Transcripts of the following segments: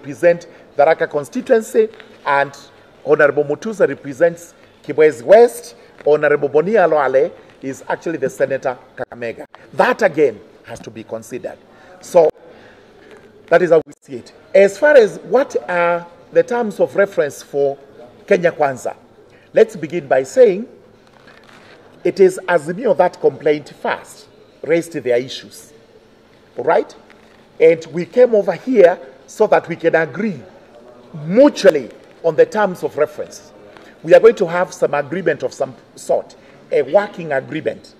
represent the Raka constituency, and Honorable Mutuza represents Kibwezi West. Honorable Bonia Loale is actually the Senator Kakamega. That again has to be considered. So that is how we see it. As far as what are the terms of reference for Kenya Kwanza, let's begin by saying it is Azimio that complained first, raised their issues. All right? And we came over here so that we can agree mutually on the terms of reference. We are going to have some agreement of some sort, a working agreement.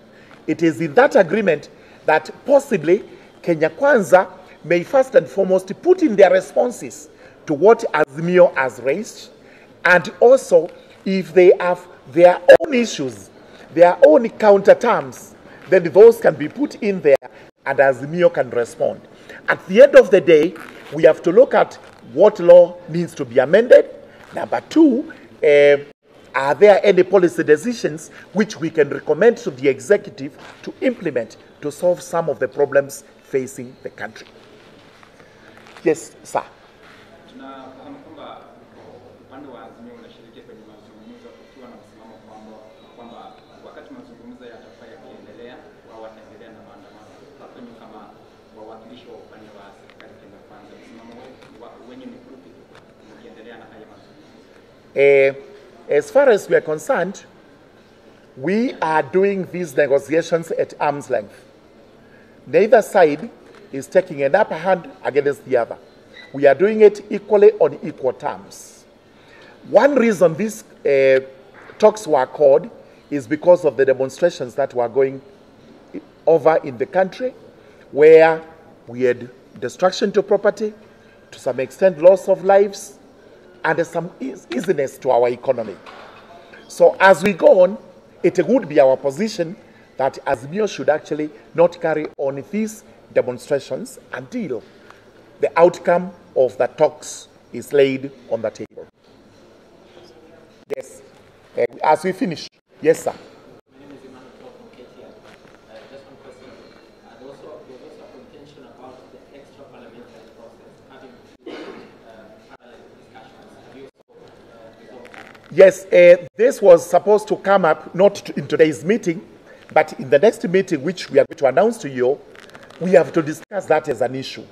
It is in that agreement that possibly Kenya Kwanza may first and foremost put in their responses to what Azimio has raised, and also if they have their own issues, their own counter terms, then those can be put in there and Azimio can respond. At the end of the day, we have to look at what law needs to be amended. Number two, are there any policy decisions which we can recommend to the executive to implement to solve some of the problems facing the country? Yes, sir. As far as we are concerned, we are doing these negotiations at arm's length. Neither side is taking an upper hand against the other. We are doing it equally on equal terms. One reason these talks were called is because of the demonstrations that were going over in the country, where we had destruction to property, to some extent loss of lives, and some easiness to our economy. So as we go on, it would be our position that Azimio should actually not carry on these demonstrations until the outcome of the talks is laid on the table. Yes. As we finish. Yes, sir. Yes, this was supposed to come up not in today's meeting, but in the next meeting, which we are going to announce to you, we have to discuss that as an issue.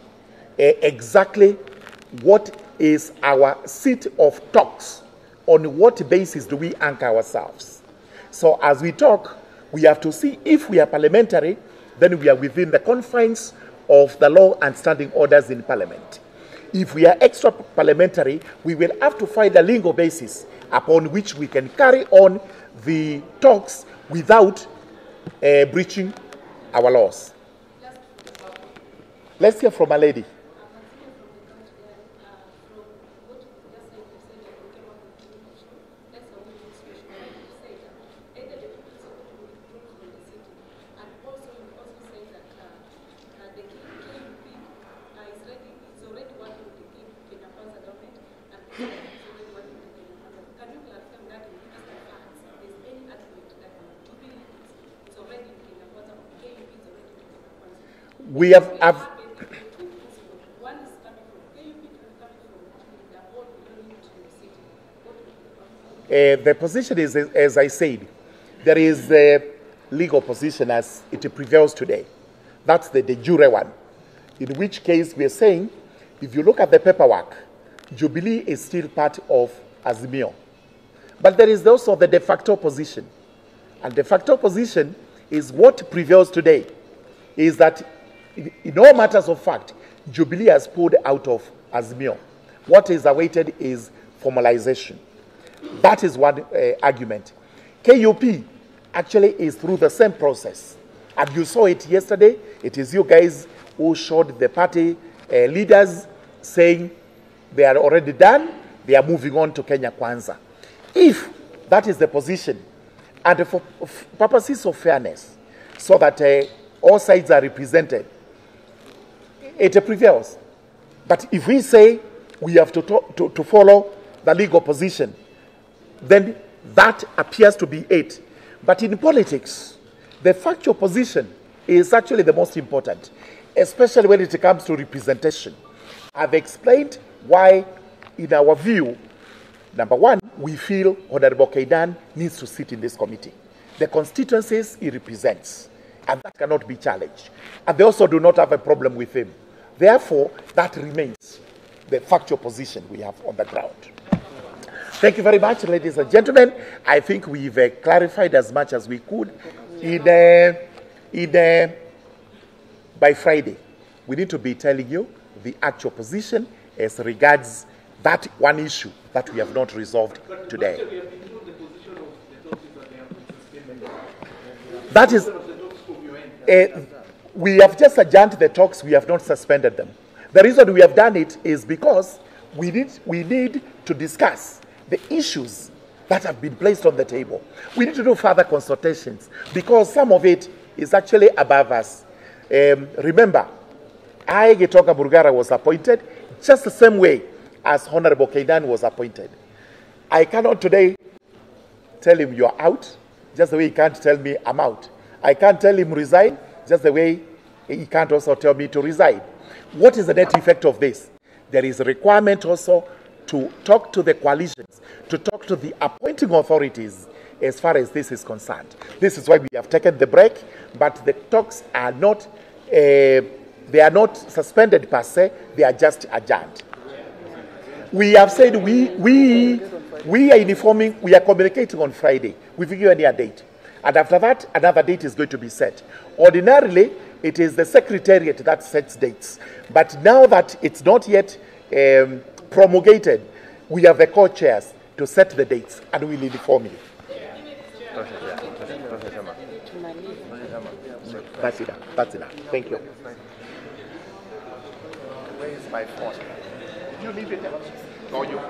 Exactly what is our seat of talks? On what basis do we anchor ourselves? So as we talk, we have to see if we are parliamentary, then we are within the confines of the law and standing orders in Parliament. If we are extra parliamentary, we will have to find a legal basis upon which we can carry on the talks without breaching our laws. Let's hear from a lady. We have the position is, as I said, there is a legal position as it prevails today. That's the de jure one, in which case we are saying, if you look at the paperwork, Jubilee is still part of Azimio. But there is also the de facto position. And de facto position is what prevails today, is that in all matters of fact, Jubilee has pulled out of Azimio. What is awaited is formalization. That is one argument. KUP actually is through the same process. And you saw it yesterday. It is you guys who showed the party leaders saying they are already done, they are moving on to Kenya Kwanza. If that is the position, and for purposes of fairness, so that all sides are represented, it prevails. But if we say we have to follow the legal position, then that appears to be it. But in politics, the factual position is actually the most important, especially when it comes to representation. I've explained why, in our view, number one, we feel Honorable Kaidan needs to sit in this committee. The constituencies he represents, and that cannot be challenged. And they also do not have a problem with him. Therefore, that remains the factual position we have on the ground. Thank you very much, ladies and gentlemen. I think we've clarified as much as we could. By Friday, we need to be telling you the actual position as regards that one issue that we have not resolved today. That is, we have just adjourned the talks, we have not suspended them. The reason we have done it is because we need to discuss the issues that have been placed on the table. We need to do further consultations because some of it is actually above us. Remember, Gitoka Burgara was appointed just the same way as Honorable Kaidan was appointed. I cannot today tell him you're out, just the way he can't tell me I'm out. I can't tell him resign, just the way he can't also tell me to resign. What is the net effect of this? There is a requirement also to talk to the coalitions, to talk to the appointing authorities as far as this is concerned. This is why we have taken the break, but the talks are not, they are not suspended per se, they are just adjourned. We have said we are informing, we are communicating on Friday. We've given you a date. And after that, another date is going to be set. Ordinarily, it is the Secretariat that sets dates. But now that it's not yet promulgated, we have the co-chairs to set the dates, and we'll inform you. That's it. That's it. Thank you. Where is my phone? Did you leave it? No, you.